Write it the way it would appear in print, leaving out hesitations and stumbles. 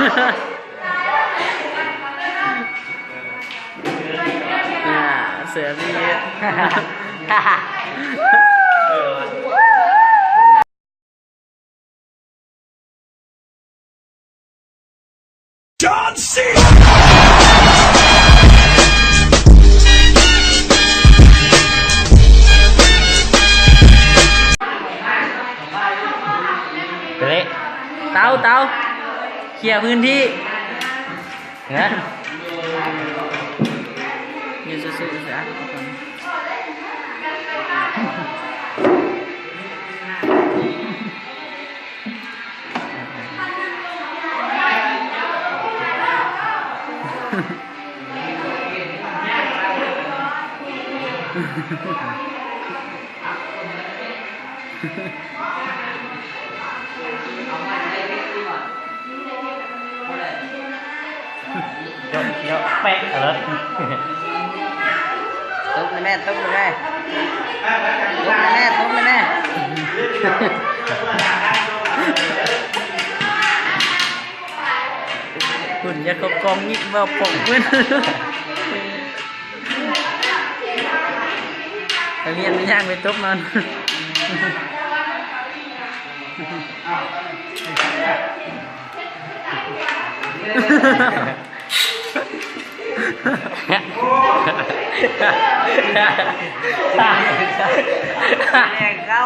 เสือพี่จอห์นซีเตาเคลียร์พื้นที่นะยืนสู้ๆนะเดี๋ยวเป๊ะเหรอตุ๊บเลยแม่ตุ๊บเลยแม่ตุ๊บเลยแม่คุณจะกกองยิ่งว่าปกเว้นเรียนไม่ยากไปตุ๊บมันตายเข้า